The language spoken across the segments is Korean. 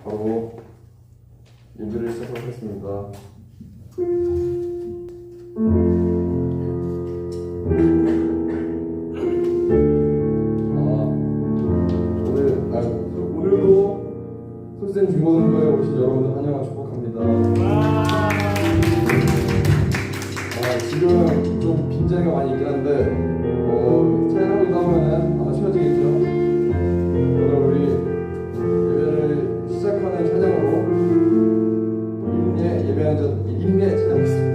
바로 예배를 시작하도록 하겠습니다. 오늘도 솔쌤 중고등부에 오신 여러분들 환영하고 축복합니다. 지금 좀 빈자리가 많이 있긴 한데 찬양하고 있다 보면은 아마 쉬워지겠죠. 오늘 우리 예배를 시작하는 찬양으로 임례 찬양하겠습니다.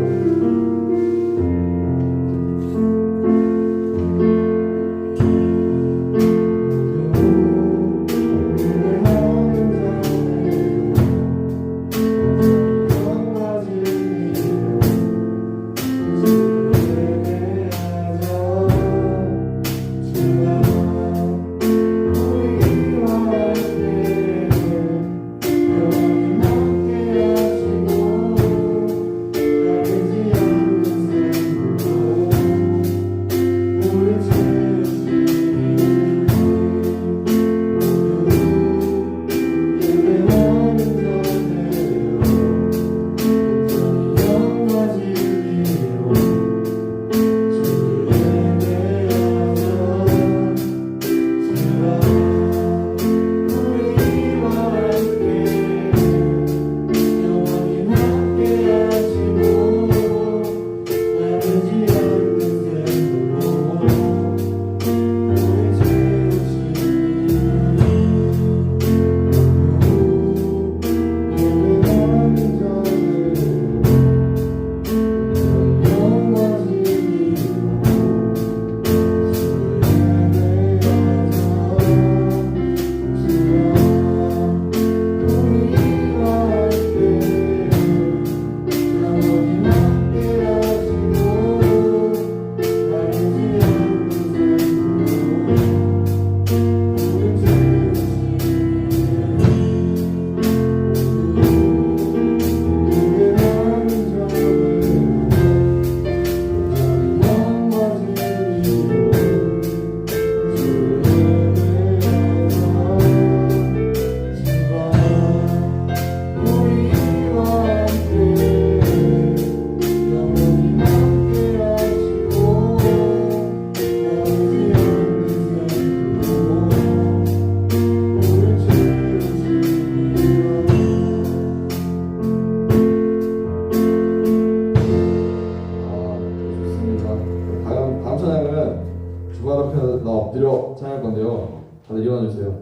엎드려 찬양할 건데요. 다들 일어나 주세요.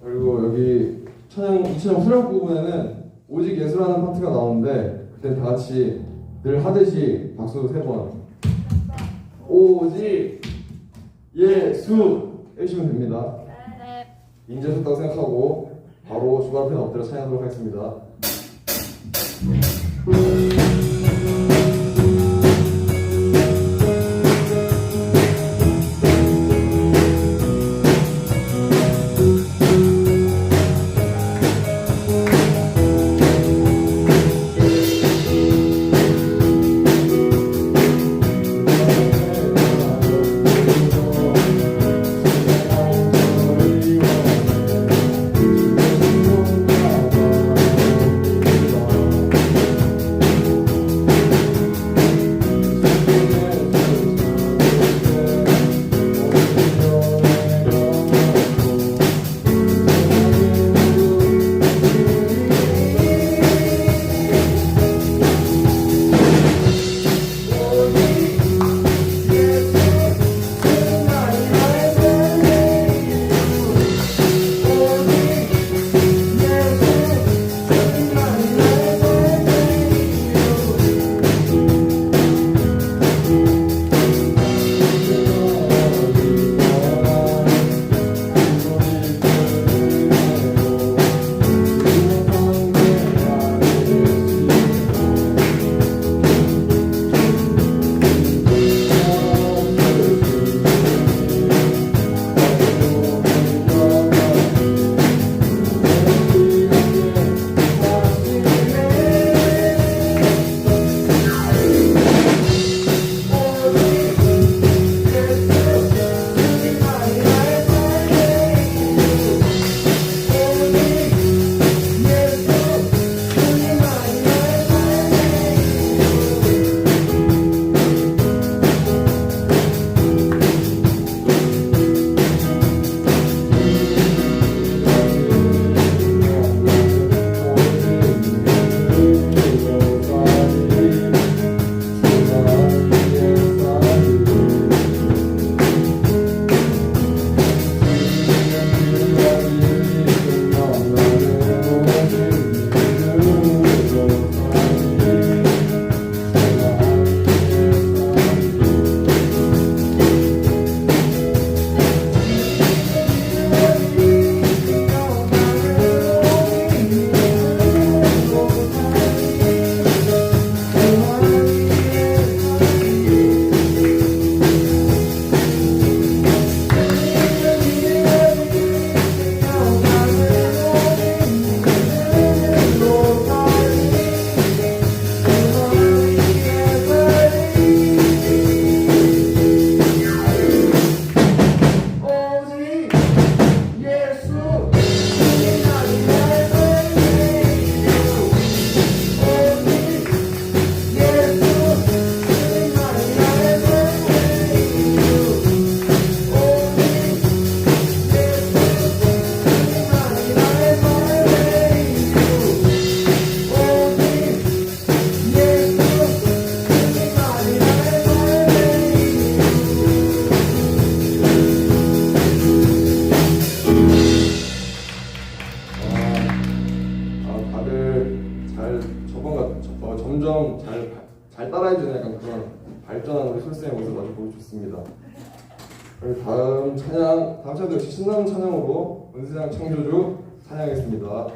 그리고 여기 이 찬양 후렴 부분에는 오직 예수라는 파트가 나오는데 그때 다 같이 늘 하듯이 박수 3번 오직 예수 해주시면 됩니다. 인정하셨다고 생각하고 바로 주발 앞에 엎드려 찬양하도록 하겠습니다. 우리 솔쌤의 모습 아주 보기 좋습니다. 그리고 다음 찬양도 역시 신나는 찬양으로 은세장 창조주 찬양하겠습니다.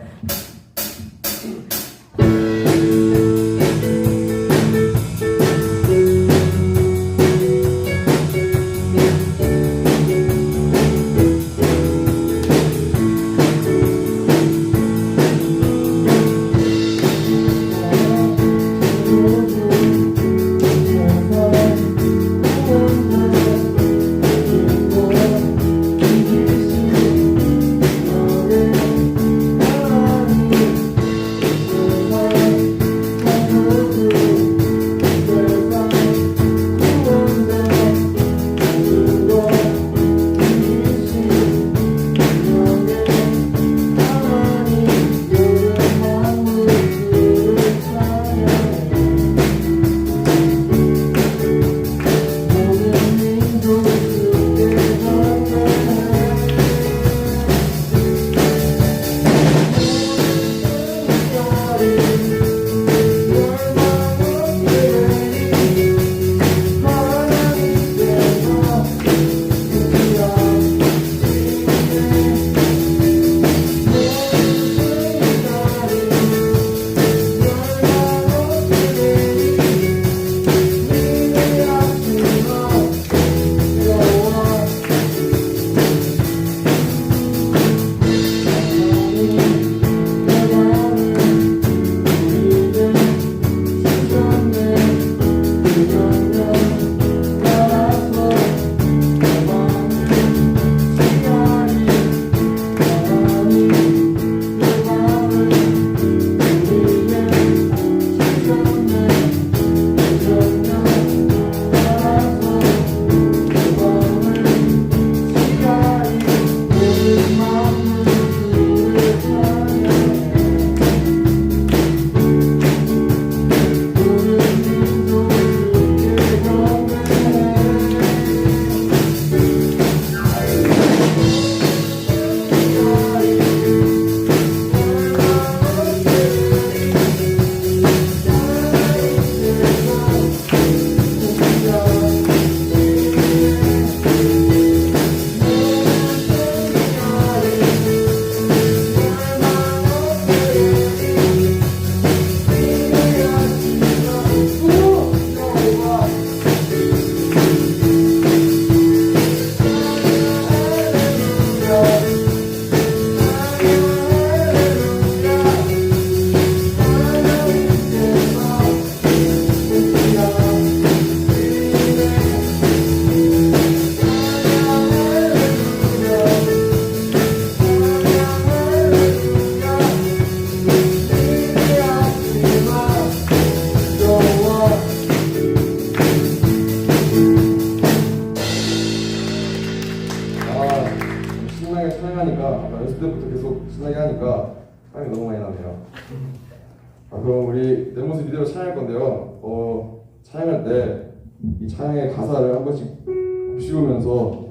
신나게 찬양하니까 아까 연습 때부터 계속 신나게 하니까 땀이 너무 많이 나네요. 그럼 우리 내 모습 이대로 찬양할 건데요. 찬양할 때 이 찬양의 가사를 한 번씩 곱씹으면서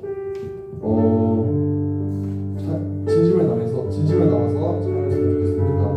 진심을 담아서 찬양했으면 좋겠습니다.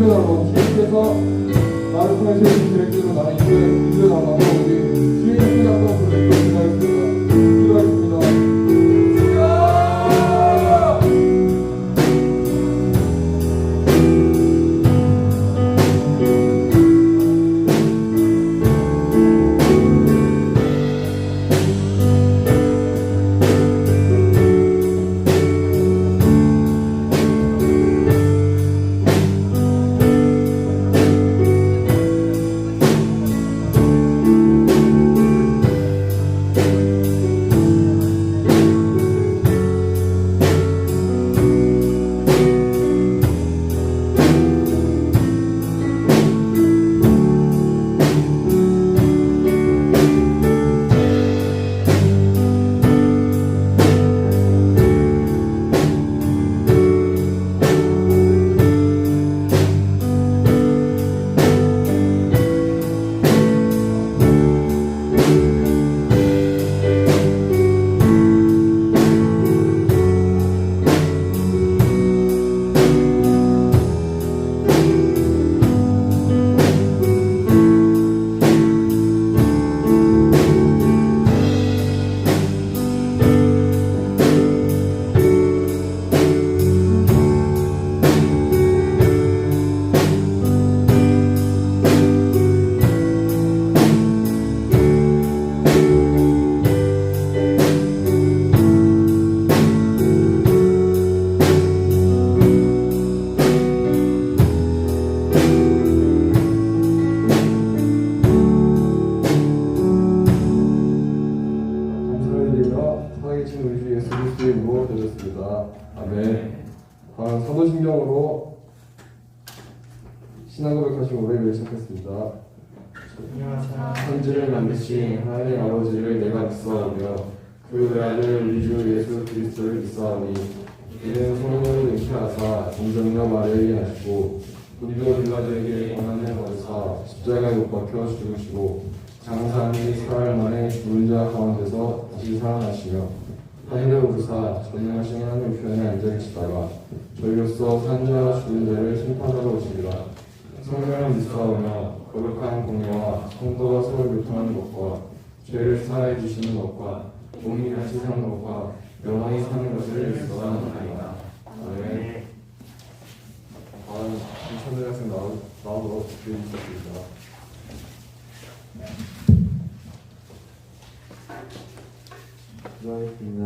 표현하고 주님께서 나를 통해 세우신 계획대로 나는 이끌어 나가고 우리 주님의 표현하고 그렇게 기도하겠습니다. 기도하겠습니다. 살아계신 우리 주 예수 그리스도의 이름으로 드렸습니다. 아멘. 다음 사도신경으로 신앙 고백하신 우리를 시작했습니다. 천지를 만드신 하나님 아버지를 내가 믿사오며 그 외아들 우리 주 예수 그리스도를 믿사오니 이는 성령으로 잉태하사 동정녀 마리아에게 나시고 본디오 빌라도에게 고난을 받으사 십자가에 못 박혀 죽으시고 장사한 지 사흘 만에 죽은 자 가운데서 다시 살아나시며 하늘에 오르사 전능하신 하나님 우편에 앉아 계시다가 저희로서 산 자와 죽은 자를 심판하러 오시리라. 성령을 믿사오며 거룩한 공예와 성도가 서로 교통하는 것과 죄를 사하여 주시는 것과 몸이 다시 사는 것과 영원히 사는 것을 믿사옵나이다. 아멘. 다음 천대 학생 나오도록 부탁드립니다. 기도하겠습니다.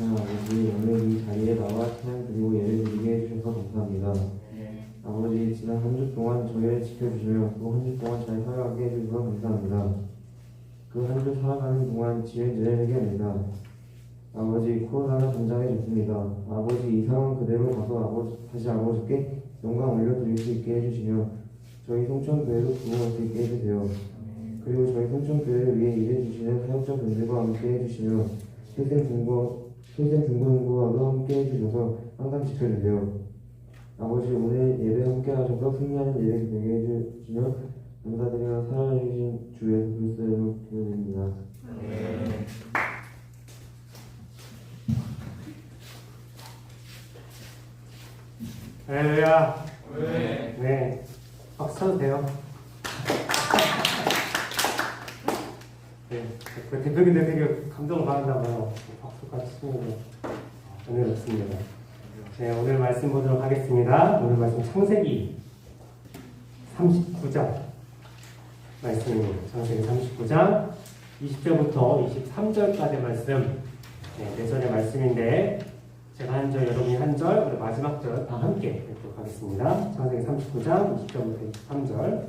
아버지, 오늘 이 자리에 나와 찬양 드리고 예를 드리게 해주셔서 감사합니다. 아버지, 지난 한 주 동안 저희를 지켜주시며 또 한 주 동안 잘 살아가게 해주셔서 감사합니다. 그 한 주 살아가는 동안 지은죄를 해결합니다. 아버지, 코로나가 전장해졌습니다. 아버지, 이 상황 그대로 가서 다시 아버지께 영광 올려드릴 수 있게 해주시며 저희 송천교회도 부흥할 수 있게 해주세요. 그리고 저희 송천교회를 위해 일해주시는 사역자분들과 함께 해주시며 필생중고등부와도 함께 해주셔서 항상 지켜주세요. 아버지, 오늘 예배 함께 하셔서 승리하는 예배 되게 해주시며 감사드리며 살아주신 주 예수 그리스도로 기도드립니다. 할렐루야. 네. 박수 쳐도 돼요. 네. 그 대표님들 되게 감동을 받았나 봐요. 박수까지 치는 은혜롭습니다. 네, 오늘 말씀 보도록 하겠습니다. 오늘 말씀 창세기 39장 말씀입니다. 창세기 39장 20절부터 23절까지 말씀. 네, 4절의 말씀인데 제가 한 절, 여러분이 한 절, 그리고 마지막 절 다 함께 읽도록 하겠습니다. 창세기 39장 20절부터 23절.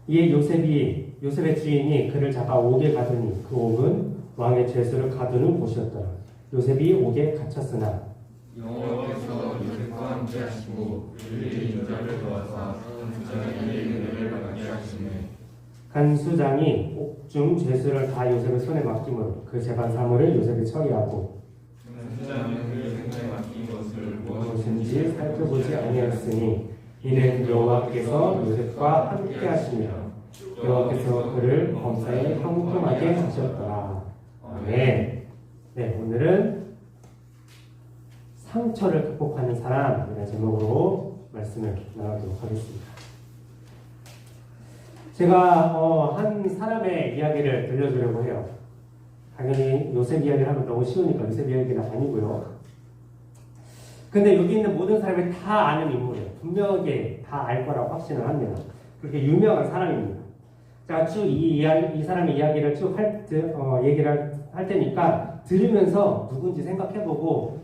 이에 요셉의 주인이 그를 잡아 옥에 가두니 그 옥은 왕의 죄수를 가두는 곳이었더라. 요셉이 옥에 갇혔으나 여호와께서 요셉과 함께 하시고 그의 인자를 도와사 간수장에게 은혜를 받게 하시네. 간수장이 옥중 죄수를 다 요셉의 손에 맡김으로 그 재반 사물을 요셉이 처리하고 간수장은 그의 손에 맡긴 것을 무엇인지 살펴보지 아니하였으니 이는 여호와께서 요셉과 함께 하시며 여호와께서 그를 범사에 형통하게 하셨더라. 아멘. 네, 오늘은 상처를 극복하는 사람이라는 제목으로 말씀을 나누도록 하겠습니다. 제가 한 사람의 이야기를 들려주려고 해요. 당연히 요셉 이야기를 하면 너무 쉬우니까 요셉 이야기는 아니고요. 근데 여기 있는 모든 사람이 다 아는 인물이에요. 분명하게 다 알 거라고 확신을 합니다. 그렇게 유명한 사람입니다. 자, 쭉 이 사람의 이야기를 쭉 얘기를 할 테니까 들으면서 누군지 생각해보고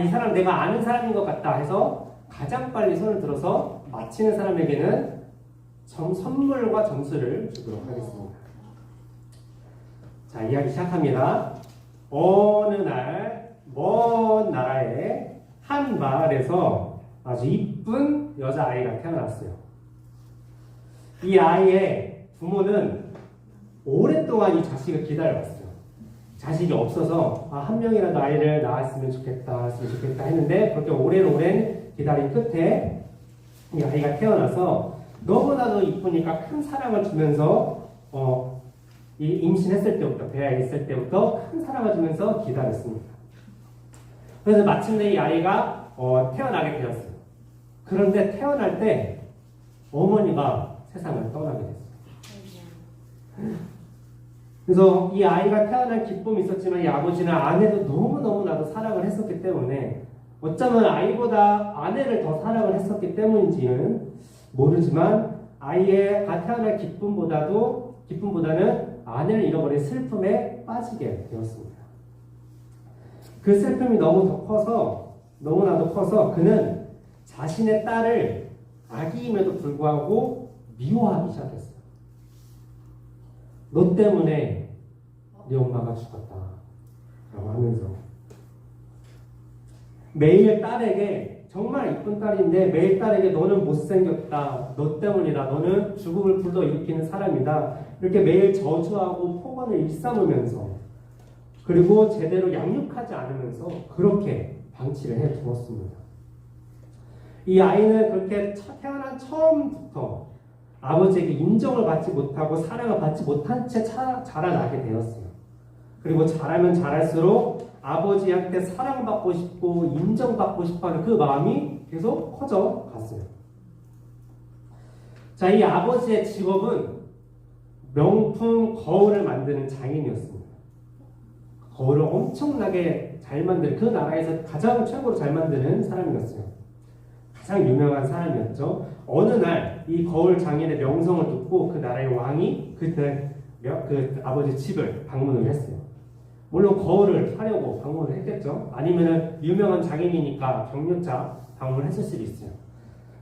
이 사람 내가 아는 사람인 것 같다 해서 가장 빨리 손을 들어서 맞히는 사람에게는 선물과 점수를 주도록 하겠습니다. 자, 이야기 시작합니다. 어느 날 먼 나라의 한 마을에서 아주 이쁜 여자아이가 태어났어요. 이 아이의 부모는 오랫동안 이 자식을 기다려왔어요. 자식이 없어서 한 명이라도 아이를 낳았으면 좋겠다 했는데 그렇게 오랜 기다린 끝에 이 아이가 태어나서 너무나도 이쁘니까 큰 사랑을 주면서 이 임신했을 때부터 배에 있을 때부터 큰 사랑을 주면서 기다렸습니다. 그래서 마침내 이 아이가 태어나게 되었어요. 그런데 태어날 때 어머니가 세상을 떠나게 됐어요. 그래서 이 아이가 태어날 기쁨이 있었지만 이 아버지는 아내도 너무나도 사랑을 했었기 때문에 어쩌면 아이보다 아내를 더 사랑을 했었기 때문인지는 모르지만 아이가 태어날 기쁨보다는 아내를 잃어버린 슬픔에 빠지게 되었습니다. 그 슬픔이 너무나도 커서 그는 자신의 딸을 아기임에도 불구하고 미워하기 시작했어요. 너 때문에 네 엄마가 죽었다 라고 하면서 매일 딸에게 정말 이쁜 딸인데 매일 딸에게 너는 못생겼다, 너 때문이다, 너는 죽음을 불러일으키는 사람이다 이렇게 매일 저주하고 폭언을 일삼으면서 그리고 제대로 양육하지 않으면서 그렇게 방치를 해두었습니다. 이 아이는 그렇게 태어난 처음부터 아버지에게 인정을 받지 못하고 사랑을 받지 못한 채 자라나게 되었어요. 그리고 자라면 자랄수록 아버지한테 사랑받고 싶고 인정받고 싶어하는 그 마음이 계속 커져 갔어요. 자, 이 아버지의 직업은 명품 거울을 만드는 장인이었습니다. 거울을 엄청나게 잘 만드는 그 나라에서 가장 최고로 잘 만드는 사람이었어요. 가장 유명한 사람이었죠. 어느 날 이 거울 장인의 명성을 듣고 그 나라의 왕이 그 아버지 집을 방문을 했어요. 물론 거울을 사려고 방문을 했겠죠. 아니면은 유명한 장인이니까 경력자 방문을 했을 수도 있어요.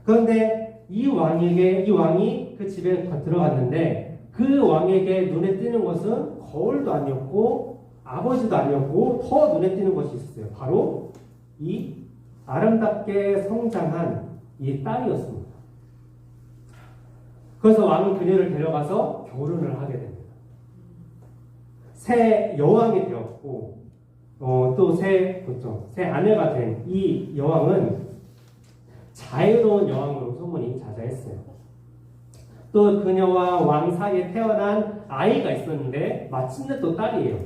그런데 이 왕이 그 집에 들어갔는데 그 왕에게 눈에 띄는 것은 거울도 아니었고 아버지도 아니었고 더 눈에 띄는 것이 있었어요. 바로 이 아름답게 성장한 이 딸이었습니다. 그래서 왕은 그녀를 데려가서 결혼을 하게 됩니다. 새 여왕이 되었고 또 새 아내가 된 이 여왕은 자유로운 여왕으로 소문이 자자했어요. 또 그녀와 왕 사이에 태어난 아이가 있었는데 마침내 또 딸이에요.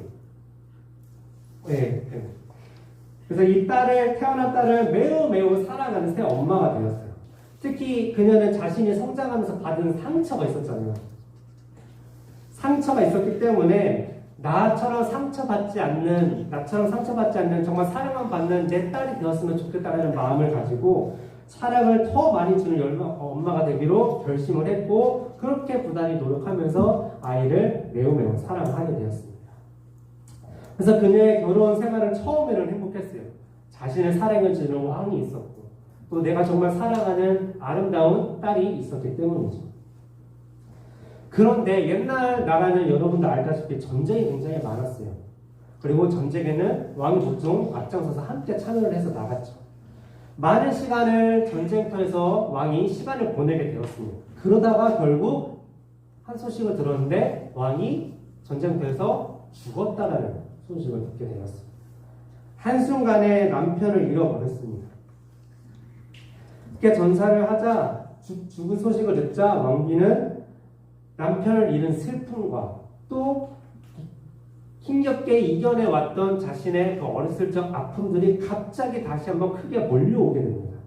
네. 그래서 이 태어난 딸을 매우 사랑하는 새 엄마가 되었어요. 특히 그녀는 자신이 성장하면서 받은 상처가 있었잖아요. 상처가 있었기 때문에 나처럼 상처받지 않는 정말 사랑만 받는 내 딸이 되었으면 좋겠다는 마음을 가지고 사랑을 더 많이 주는 엄마가 되기로 결심을 했고 그렇게 부단히 노력하면서 아이를 매우 사랑하게 되었습니다. 그래서 그녀의 결혼 생활은 처음에는 행복했어요. 자신을 사랑해주는 왕이 있었고 또 내가 정말 사랑하는 아름다운 딸이 있었기 때문이죠. 그런데 옛날 나라는 여러분도 알다시피 전쟁이 굉장히 많았어요. 그리고 전쟁에는 왕이 보통 앞장서서 함께 참여를 해서 나갔죠. 많은 시간을 전쟁터에서 왕이 시간을 보내게 되었습니다. 그러다가 결국 한 소식을 들었는데 왕이 전쟁터에서 죽었다라는 소식을 듣게 되었습니다. 한순간에 남편을 잃어버렸습니다. 그렇게 전사를 하자 죽은 소식을 듣자 왕비는 남편을 잃은 슬픔과 또 힘겹게 이겨내왔던 자신의 그 어렸을 적 아픔들이 갑자기 다시 한번 크게 몰려오게 됩니다.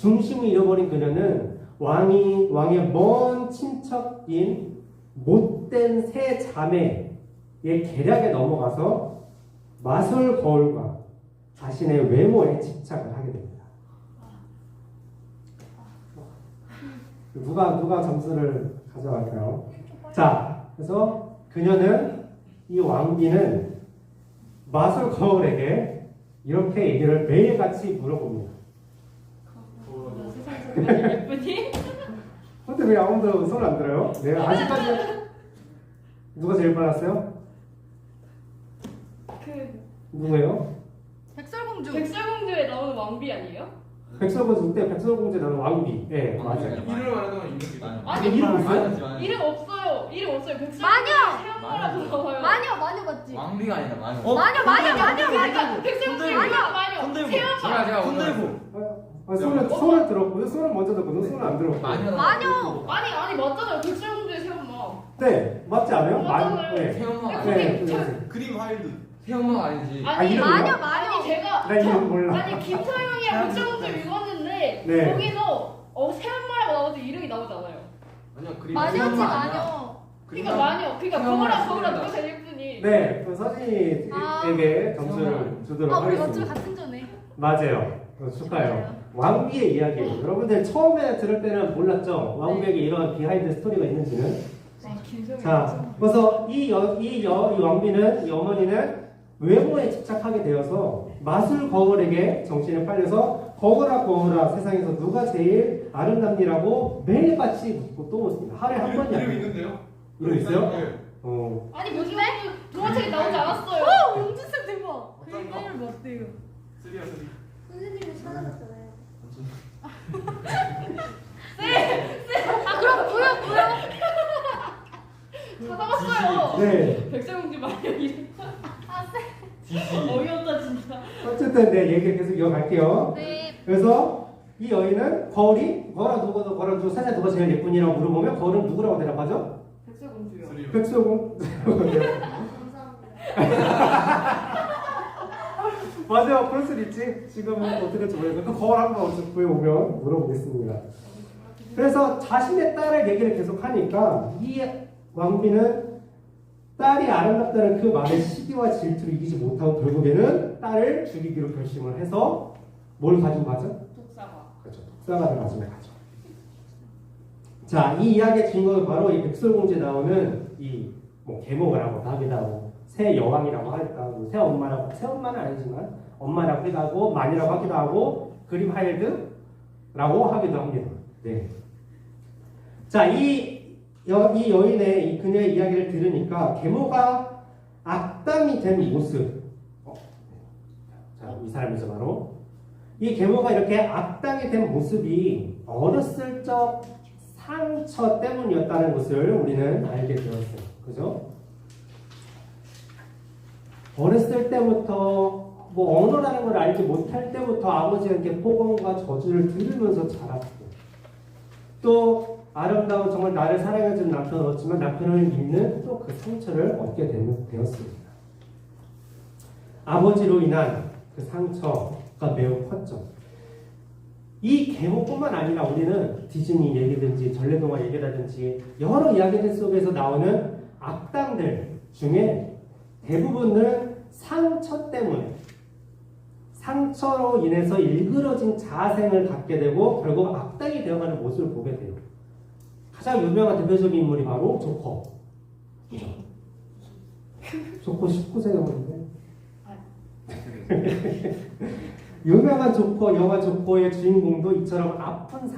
중심을 잃어버린 그녀는 왕의 먼 친척인 못된 세 자매의 계략에 넘어가서 마술 거울과 자신의 외모에 집착을 하게 됩니다. 누가 점수를 가져갈까요? 자, 그래서 그녀는 이 왕비는 마술 거울에게 이렇게 얘기를 매일같이 물어봅니다. 세상에서 가장 예쁘니? 근데 왜 아무도 손을 안 들어요? 네, 아직까지 누가 제일 빨랐어요? 그 누구예요? 백설공주에 나오는 왕비 아니에요? 백설공주 때 백설공주에 나오는 왕비. 네, 맞아요. 이름을 말하면 이름이 아니 이름 있어요? 이름 없어요. 이름 없어요. 백설공주 마녀! 태연마라고 나와요. 마녀 맞지? 왕비가 아니라 마녀. 백설공주 마녀. 태연마. 제가 오늘 손을 들었고요. 손을 먼저 들었고 손을 안 들었고. 마녀! 아니 맞잖아요. 백설공주의 태연마. 네, 맞지 않아요? 맞아요. 네. 태연마가 네, 아니지. 그래서 그림 와일드. 태연마가 아니지. 아니 이름 마녀! 아니 제가 나 이름 몰라. 아니 김서영이랑 백설공주 읽었는데 네. 거기서 태연마라고 나오는데 이름이 나오지 않아요. 아니야 그림. 마녀지 태연마 아니야. 마녀. 그러니까 마녀. 그러니까 태연마랑 그거랑 틀린다. 누가 제일 예쁘니? 네, 그 서진이에게 점수를 주도록 우리 어차피 하겠습니다. 같은 조네. 맞아요. 축하해요. 왕비의 이야기예요. 여러분들 처음에 들을 때는 몰랐죠? 왕비에게 이런 비하인드 스토리가 있는지는. 김서영. 자, 그래서 이 왕비는, 이 어머니는 외모에 집착하게 되어서 마술 거울에게 정신을 팔려서 거울아 세상에서 누가 제일 아름답니라고 매일같이 묻고 또 묻습니다. 하루에 한 번이 이름 아니에요. 있는데요? 이름 있어요? 네. 아니 무슨 동화책에 나오지 않았어요. 용준쌤 대박. 그 이름을 맞대요. 쓰리야 쓰리. 선생님이 찾아봤잖아요. 아 그럼 뭐야? 찾아봤어요. 네. 백설공주 마녀 이름. 어이없다 진짜. 어쨌든 네, 얘기를 계속 이어갈게요. 네. 그래서 이 여인은 거울아 중 세상 누가 제일 예쁜이라고 물어보면 거울은 누구라고 대답하죠? 백설공주요. 쓰리. 백설공. 감사합니다. 맞아요. 그럴 수도 있지. 지금은 어떻게 될지 모르겠고 그 거울 한번 보여오면 물어보겠습니다. 그래서 자신의 딸의 얘기를 계속 하니까 이 왕비는 딸이 아름답다는 그 말에 시기와 질투를 이기지 못하고 결국에는 딸을 죽이기로 결심을 해서 뭘 가지고 가죠? 독사가. 그렇죠. 독사가를 가지고 가죠. 자, 이 이야기의 주인공은 바로 이 백설공주에 나오는 이 계모라고 하기도 하고 새 여왕이라고 하기도 하고 새 엄마는 아니지만 엄마라고 하기도 하고 마녀라고 하기도 하고 그림 하일드라고 하기도 합니다. 네. 자, 이 여인의 그녀의 이야기를 들으니까 계모가 악당이 된 모습. 자, 이 사람이죠 바로. 이 계모가 이렇게 악당이 된 모습이 어렸을 적 상처 때문이었다는 것을 우리는 알게 되었어요. 그죠? 어렸을 때부터 언어라는 걸 알지 못할 때부터 아버지에게 폭언과 저주를 들으면서 자랐고 또 아름다운 정말 나를 사랑해주는 남편을 얻었지만 남편을 믿는 또 그 상처를 얻게 되었습니다. 아버지로 인한 그 상처가 매우 컸죠. 이 계모뿐만 아니라 우리는 디즈니 얘기든지 전래동화 얘기라든지 여러 이야기들 속에서 나오는 악당들 중에 대부분은 상처 때문에 상처로 인해서 일그러진 자생을 갖게 되고 결국 악당이 되어가는 모습을 보게 돼요. 가장 유명한 대표적인 인물이 바로 조커. 그죠? 조커 19세였는데 유명한 조커, 영화 조커의 주인공도 이처럼 아픈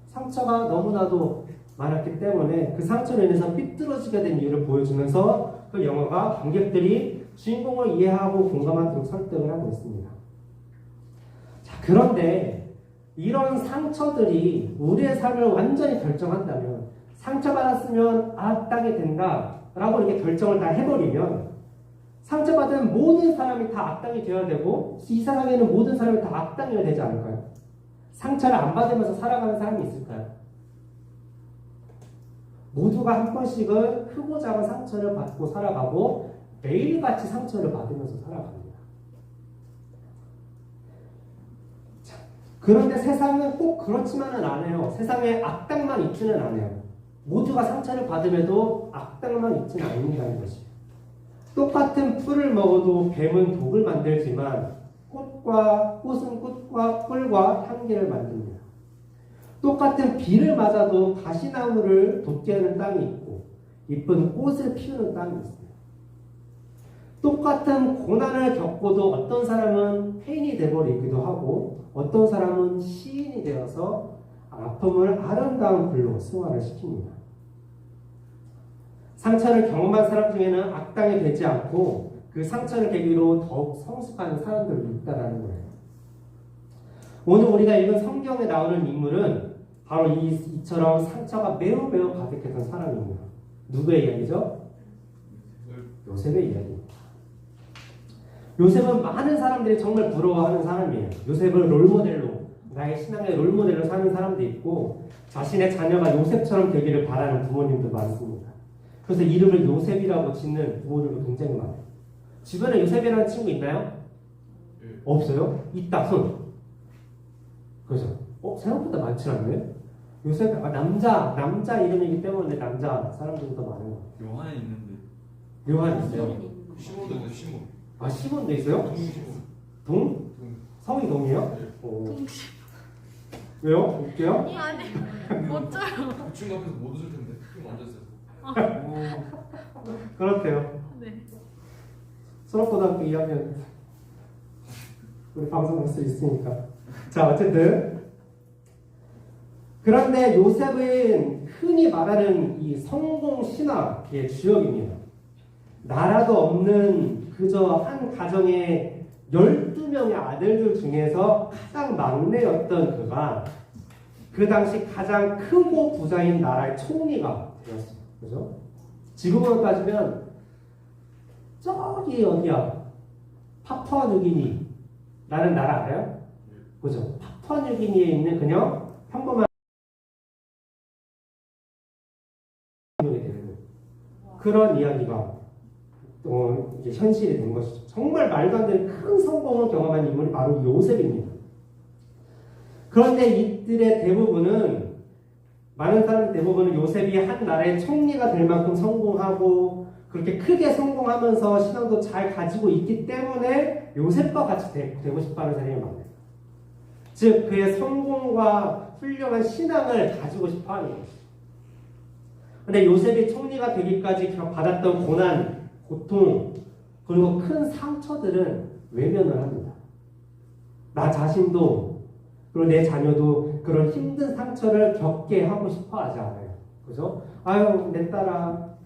상처가 너무나도 많았기 때문에 그 상처로 인해서 삐뚤어지게 된 이유를 보여주면서 그 영화가 관객들이 주인공을 이해하고 공감하도록 설득을 하고 있습니다. 자, 그런데 이런 상처들이 우리의 삶을 완전히 결정한다면 상처받았으면 악당이 된다라고 이렇게 결정을 다 해버리면 상처받은 모든 사람이 다 악당이 되어야 되고 이 세상에는 모든 사람이 다 악당이어야 되지 않을까요? 상처를 안 받으면서 살아가는 사람이 있을까요? 모두가 한 번씩은 크고 작은 상처를 받고 살아가고 매일같이 상처를 받으면서 살아갑니다. 자, 그런데 세상은 꼭 그렇지만은 않아요. 세상에 악당만 있지는 않아요. 모두가 상처를 받음에도 악당만 있지는 않는다는 것이에요. 똑같은 풀을 먹어도 뱀은 독을 만들지만 꽃은 꽃과 꿀과 향기를 만듭니다. 똑같은 비를 맞아도 가시나무를 돋게 하는 땅이 있고 이쁜 꽃을 피우는 땅이 있어요. 똑같은 고난을 겪고도 어떤 사람은 페인이 되어버리기도 하고 어떤 사람은 시인이 되어서 아픔을 아름다운 글로 승화를 시킵니다. 상처를 경험한 사람 중에는 악당이 되지 않고 그 상처를 계기로 더욱 성숙하는 사람들도 있다는 거예요. 오늘 우리가 읽은 성경에 나오는 인물은 바로 이처럼 상처가 매우 가득했던 사람입니다. 누구의 이야기죠? 요셉의 이야기입니다. 요셉은 많은 사람들이 정말 부러워하는 사람이에요. 요셉을 롤모델로, 나의 신앙의 롤모델로 사는 사람도 있고 자신의 자녀가 요셉처럼 되기를 바라는 부모님도 많습니다. 그래서 이름을 요셉이라고 짓는 부모님도 굉장히 많아요. 주변에 요셉이라는 친구 있나요? 없어요? 있다, 손. 그죠? 생각보다 많지 않네? 요셉, 남자 이름이기 때문에 남자 사람들이 더 많은 것 같아요. 요한이 있는데. 요한 있어요? 시몬도 있어요. 시몬. 아, 시몬도 있어요? 동? 성이 동이에요? 오. 왜요? 웃겨요? 아니 멋져요. 친구 앞에서 못 웃을 텐데 좀 앉았어요. 그렇대요. 네. 수락고등학교 2학년 우리 방송 볼 수 있으니까. 자, 어쨌든 그런데 요셉은 흔히 말하는 이 성공 신화의 주역입니다. 나라도 없는 그저 한 가정의 12명의 아들들 중에서 가장 막내였던 그가 그 당시 가장 크고 부자인 나라의 총리가 되었어요. 그죠? 지금으로 따지면 저기 어디야? 파푸아뉴기니 라는 나라 알아요? 그죠? 파푸아뉴기니에 있는 그냥 평범한 그런 이야기가 이제 현실이 된 것이죠. 정말 말도 안 되는 큰 성공을 경험한 인물이 바로 요셉입니다. 그런데 이들의 대부분은 많은 사람 대부분은 요셉이 한 나라의 총리가 될 만큼 성공하고 그렇게 크게 성공하면서 신앙도 잘 가지고 있기 때문에 요셉과 같이 되고 싶어하는 사람이 많아요. 즉 그의 성공과 훌륭한 신앙을 가지고 싶어하는 것이죠. 그런데 요셉이 총리가 되기까지 받았던 고난, 고통, 그리고 큰 상처들은 외면을 합니다. 나 자신도 그리고 내 자녀도 그런 힘든 상처를 겪게 하고 싶어 하지 않아요. 그죠? 아유, 내 딸아,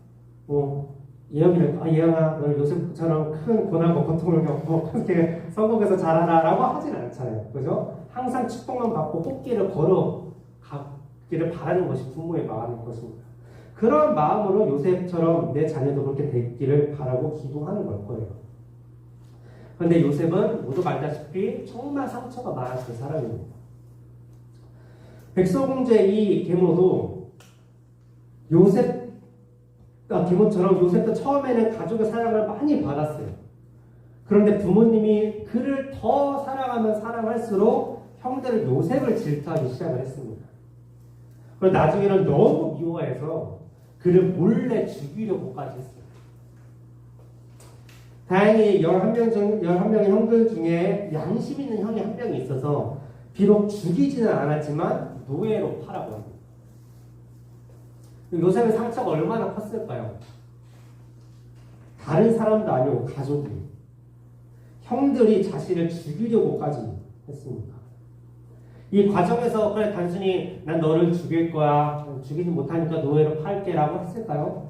예영아, 너 요셉처럼 큰 고난과 고통을 겪고 그렇게 성공해서 자라라 라고 하진 않잖아요. 그죠? 항상 축복만 받고 꽃길을 걸어가기를 바라는 것이 부모의 마음일 것입니다. 그런 마음으로 요셉처럼 내 자녀도 그렇게 되기를 바라고 기도하는 걸 거예요. 그런데 요셉은 모두 알다시피 정말 상처가 많았던 사람입니다. 백설공주의 이 계모도 계모처럼 요셉도 처음에는 가족의 사랑을 많이 받았어요. 그런데 부모님이 그를 더 사랑하면 사랑할수록 형들은 요셉을 질투하기 시작을 했습니다. 그리고 나중에는 너무 미워해서 그를 몰래 죽이려고까지 했어요. 다행히 11명의 형들 중에 양심 있는 형이 한 명이 있어서 비록 죽이지는 않았지만 노예로 팔아고 합니다. 요셉의 상처가 얼마나 컸을까요? 다른 사람도 아니고 가족이, 형들이 자신을 죽이려고까지 했습니다. 이 과정에서 그래 단순히 난 너를 죽일 거야, 죽이지 못하니까 노예로 팔게 라고 했을까요?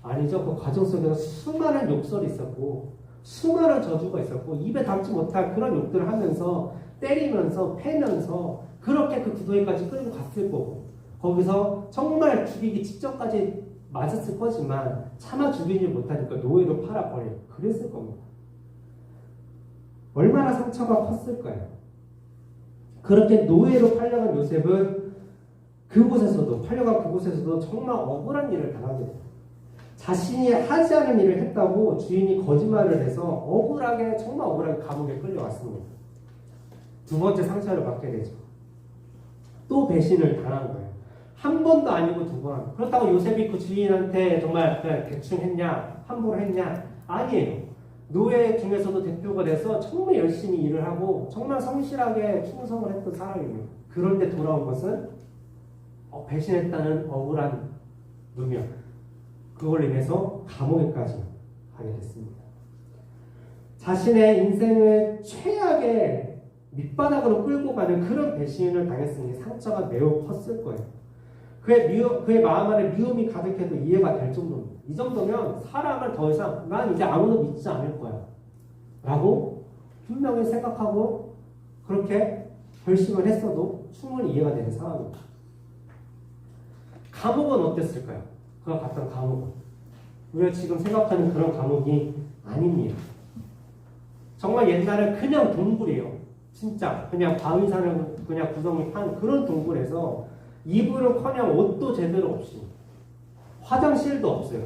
아니죠. 그 과정 속에서 수많은 욕설이 있었고 수많은 저주가 있었고 입에 담지 못할 그런 욕들을 하면서 때리면서 패면서 그렇게 그 구도에까지 끌고 갔을 거고 거기서 정말 죽이기 직전까지 맞았을 거지만 차마 죽이지 못하니까 노예로 팔아버려 그랬을 겁니다. 얼마나 상처가 컸을까요? 그렇게 노예로 팔려간 요셉은 팔려간 그곳에서도 정말 억울한 일을 당하게 돼요. 자신이 하지 않은 일을 했다고 주인이 거짓말을 해서 정말 억울하게 감옥에 끌려왔습니다. 두 번째 상처를 받게 되죠. 또 배신을 당한 거예요. 한 번도 아니고 두 번. 그렇다고 요셉이 그 주인한테 정말 그냥 대충 했냐, 함부로 했냐? 아니에요. 노예 중에서도 대표가 돼서 정말 열심히 일을 하고 정말 성실하게 충성을 했던 사람이에요. 그런데 돌아온 것은 배신했다는 억울한 누명. 그걸 인해서 감옥에까지 가게 됐습니다. 자신의 인생을 최악의 밑바닥으로 끌고 가는 그런 배신을 당했으니 상처가 매우 컸을 거예요. 그의 마음 안에 미움이 가득해도 이해가 될 정도입니다. 이 정도면 사람을 더 이상 난 이제 아무도 믿지 않을 거야 라고 분명히 생각하고 그렇게 결심을 했어도 충분히 이해가 되는 상황입니다. 감옥은 어땠을까요? 그가 갔던 감옥은 우리가 지금 생각하는 그런 감옥이 아닙니다. 정말 옛날에 그냥 동굴이에요. 진짜 그냥 바위 사는 그냥 구덩이 판 그런 동굴에서 이불은커녕 옷도 제대로 없이 화장실도 없어요.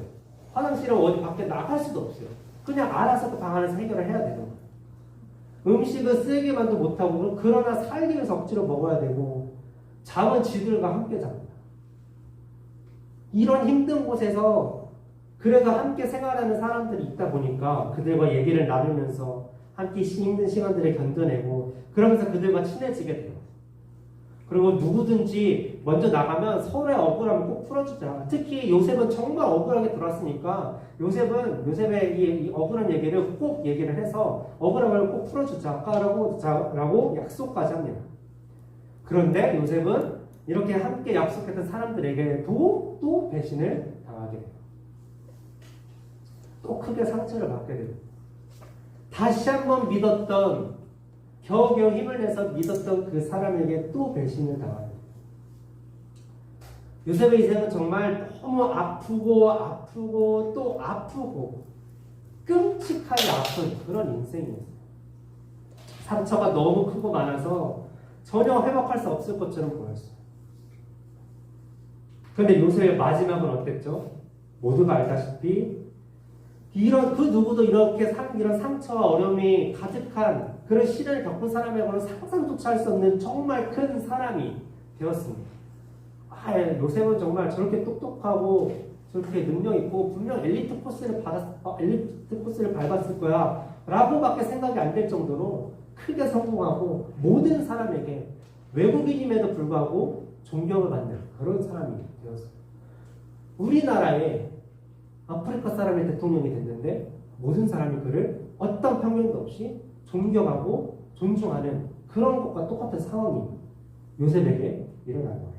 화장실은 어디 밖에 나갈 수도 없어요. 그냥 알아서 그 방 안에서 해결을 해야 되는 거예요. 음식은 쓰기만도 못하고 그러나 살기 위해서 억지로 먹어야 되고 잠은 지들과 함께 잡니다. 이런 힘든 곳에서 그래도 함께 생활하는 사람들이 있다 보니까 그들과 얘기를 나누면서 함께 힘든 시간들을 견뎌내고 그러면서 그들과 친해지게 돼요. 그리고 누구든지 먼저 나가면 서로의 억울함을 꼭 풀어주자. 특히 요셉은 정말 억울하게 들어왔으니까 요셉의 이 억울한 얘기를 꼭 얘기를 해서 억울함을 꼭 풀어주자라고 약속까지 합니다. 그런데 요셉은 이렇게 함께 약속했던 사람들에게도 또 배신을 당하게 돼요. 또 크게 상처를 받게 돼요. 다시 한번 믿었던 겨우겨우 힘을 내서 믿었던 그 사람에게 또 배신을 당합니다. 요셉의 인생은 정말 너무 아프고 또 아프고 끔찍하게 아픈 그런 인생이었어요. 상처가 너무 크고 많아서 전혀 회복할 수 없을 것처럼 보였어요. 그런데 요셉의 마지막은 어땠죠? 모두가 알다시피 그 누구도 이런 상처와 어려움이 가득한 그런 시련을 겪은 사람에게는 상상조차 할 수 없는 정말 큰 사람이 되었습니다. 요셉은 정말 저렇게 똑똑하고 저렇게 능력 있고 분명 엘리트 코스를 밟았을 거야 라고밖에 생각이 안 될 정도로 크게 성공하고 모든 사람에게 외국인임에도 불구하고 존경을 받는 그런 사람이 되었어요. 우리나라에 아프리카 사람이 대통령이 됐는데 모든 사람이 그를 어떤 편견도 없이 존경하고 존중하는 그런 것과 똑같은 상황이 요셉에게 일어난 거예요.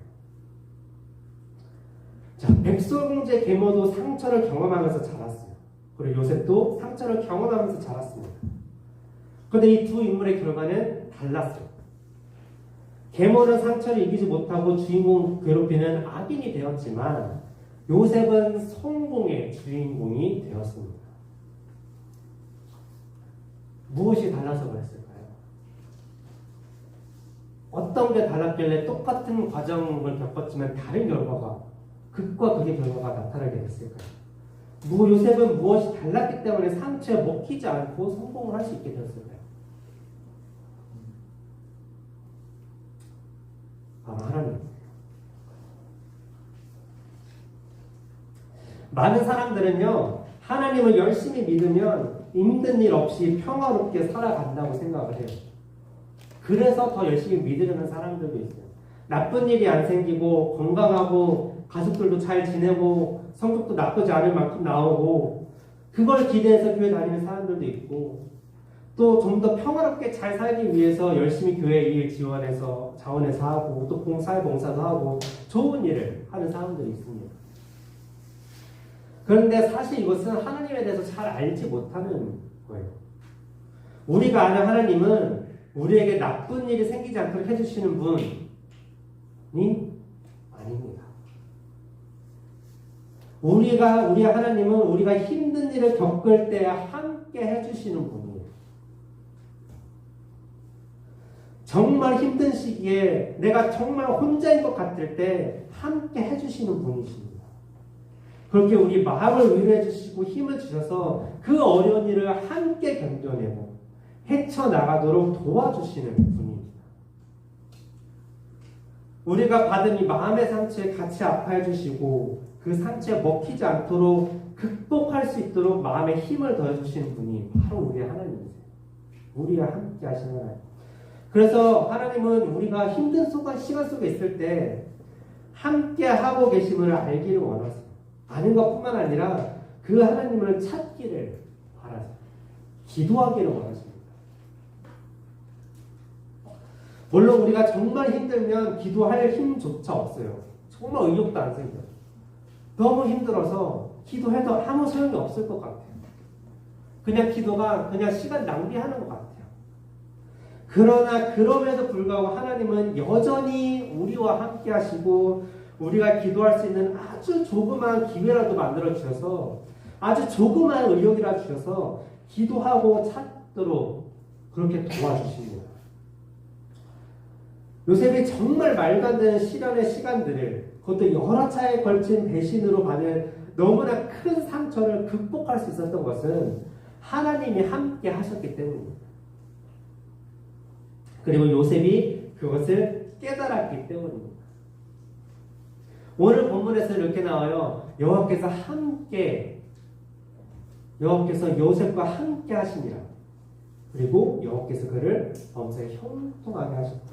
자, 백설공주의 계모도 상처를 경험하면서 자랐어요. 그리고 요셉도 상처를 경험하면서 자랐습니다. 그런데 이 두 인물의 결과는 달랐어요. 계모는 상처를 이기지 못하고 주인공을 괴롭히는 악인이 되었지만 요셉은 성공의 주인공이 되었습니다. 무엇이 달라서 그랬을까요? 어떤 게 달랐길래 똑같은 과정을 겪었지만 다른 결과가 극과 극의 결과가 나타나게 됐을까요? 요셉은 무엇이 달랐기 때문에 상처에 먹히지 않고 성공을 할 수 있게 되었을까요? 아마 하나님. 많은 사람들은요, 하나님을 열심히 믿으면 힘든 일 없이 평화롭게 살아간다고 생각을 해요. 그래서 더 열심히 믿으려는 사람들도 있어요. 나쁜 일이 안 생기고 건강하고 가족들도 잘 지내고 성적도 나쁘지 않을 만큼 나오고 그걸 기대해서 교회 다니는 사람들도 있고 또 좀 더 평화롭게 잘 살기 위해서 열심히 교회 일 지원해서 자원해서 하고 또 사회봉사도 하고 좋은 일을 하는 사람들이 있습니다. 그런데 사실 이것은 하나님에 대해서 잘 알지 못하는 거예요. 우리가 아는 하나님은 우리에게 나쁜 일이 생기지 않도록 해주시는 분이 아닙니다. 우리 하나님은 우리가 힘든 일을 겪을 때 함께 해주시는 분이에요. 정말 힘든 시기에 내가 정말 혼자인 것 같을 때 함께 해주시는 분이십니다. 그렇게 우리 마음을 위로해 주시고 힘을 주셔서 그 어려운 일을 함께 견뎌내고 헤쳐나가도록 도와주시는 분입니다. 우리가 받은 이 마음의 상처에 같이 아파해 주시고 그 상처에 먹히지 않도록 극복할 수 있도록 마음에 힘을 더해 주시는 분이 바로 우리 하나님이세요. 우리와 함께 하시는 하나님. 그래서 하나님은 우리가 힘든 시간 속에 있을 때 함께 하고 계심을 알기를 원하세요. 아는 것뿐만 아니라 그 하나님을 찾기를 바라세요. 기도하기를 원하십니다. 물론 우리가 정말 힘들면 기도할 힘조차 없어요. 정말 의욕도 안 생겨요. 너무 힘들어서 기도해도 아무 소용이 없을 것 같아요. 그냥 기도가 그냥 시간 낭비하는 것 같아요. 그러나 그럼에도 불구하고 하나님은 여전히 우리와 함께 하시고 우리가 기도할 수 있는 아주 조그마한 기회라도 만들어 주셔서 아주 조그마한 의욕이라 주셔서 기도하고 찾도록 그렇게 도와주십니다. 요셉이 정말 말도 안 되는 시련의 시간들을 그것도 여러 차례에 걸친 배신으로 받은 너무나 큰 상처를 극복할 수 있었던 것은 하나님이 함께 하셨기 때문입니다. 그리고 요셉이 그것을 깨달았기 때문입니다. 오늘 본문에서 이렇게 나와요. 여호와께서 요셉과 함께 하시니라. 그리고 여호와께서 그를 범사에 형통하게 하셨다.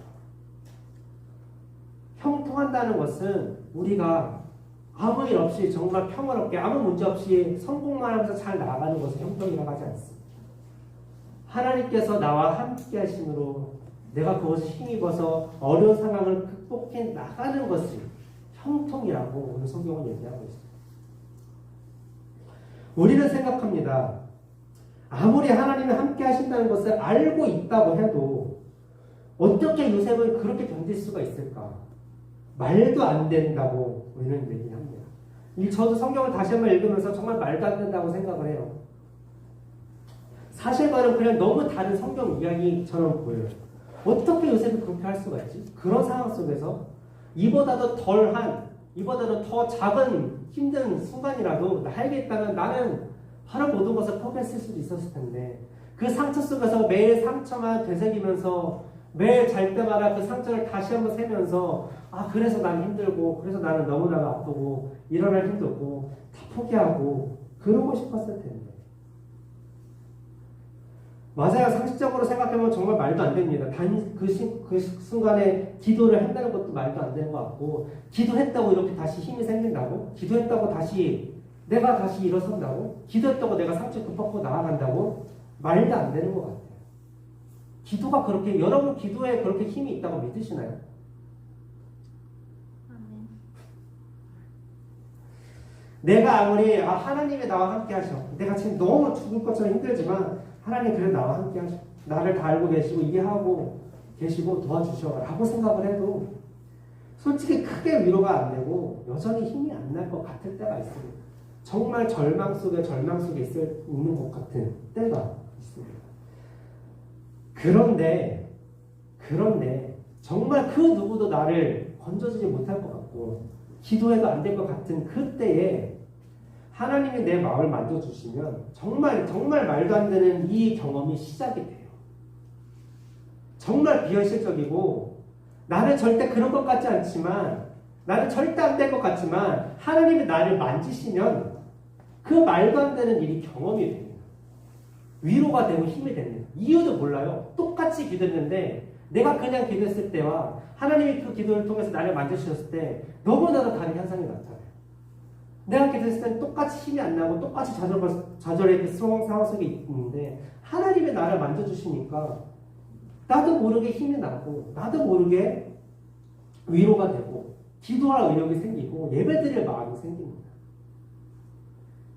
형통한다는 것은 우리가 아무 일 없이 정말 평화롭게 아무 문제 없이 성공만 하면서 잘 나아가는 것을 형통이라고 하지 않습니다. 하나님께서 나와 함께 하심으로 내가 그것을 힘입어서 어려운 상황을 극복해 나가는 것이 형통이라고 오늘 성경은 얘기하고 있습니다. 우리는 생각합니다. 아무리 하나님이 함께 하신다는 것을 알고 있다고 해도 어떻게 요셉은 그렇게 견딜 수가 있을까? 말도 안 된다고 우리는 얘기합니다. 저도 성경을 다시 한번 읽으면서 정말 말도 안 된다고 생각을 해요. 사실과는 그냥 너무 다른 성경 이야기처럼 보여요. 어떻게 요셉이 그렇게 할 수가 있지? 그런 상황 속에서 이보다도 더 작은 힘든 순간이라도 나에게 있다면 나는 바로 모든 것을 포기했을 수도 있었을 텐데 그 상처 속에서 매일 상처만 되새기면서 매일 잘 때마다 그 상처를 다시 한번 세면서 그래서 난 힘들고 그래서 나는 너무나 아프고 일어날 힘도 없고 다 포기하고 그러고 싶었을 텐데 맞아요. 상식적으로 생각해보면 정말 말도 안 됩니다. 그 순간에 기도를 한다는 것도 말도 안 되는 것 같고 기도했다고 이렇게 다시 힘이 생긴다고? 기도했다고 내가 다시 일어선다고? 기도했다고 내가 상처 극복하고 나아간다고? 말도 안 되는 것 같아요. 기도가 그렇게 여러분 기도에 그렇게 힘이 있다고 믿으시나요? 내가 아무리 하나님이 나와 함께 하셔. 내가 지금 너무 죽을 것처럼 힘들지만 하나님 그래도 나와 함께 하셔. 나를 다 알고 계시고 이해하고 계시고 도와주셔 라고 생각을 해도 솔직히 크게 위로가 안 되고 여전히 힘이 안 날 것 같을 때가 있습니다. 정말 절망 속에 있는 것 같은 때가 있습니다. 그런데 정말 그 누구도 나를 건져주지 못할 것 같고 기도해도 안 될 것 같은 그때에 하나님이 내 마음을 만져주시면 정말 말도 안 되는 이 경험이 시작이 돼요. 정말 비현실적이고 나는 절대 그런 것 같지 않지만 나는 절대 안 될 것 같지만 하나님이 나를 만지시면 그 말도 안 되는 일이 경험이 됩니다. 위로가 되고 힘이 됩니다. 이유도 몰라요. 똑같이 기도했는데 내가 그냥 기도했을 때와 하나님이 그 기도를 통해서 나를 만져주셨을 때 너무나도 다른 현상이 나타나요. 내가 기도했을 때는 똑같이 힘이 안 나고 똑같이 좌절의 그 상황 속에 있는데 하나님이 나를 만져주시니까 나도 모르게 힘이 나고 나도 모르게 위로가 되고 기도할 의욕이 생기고 예배드릴 마음이 생깁니다.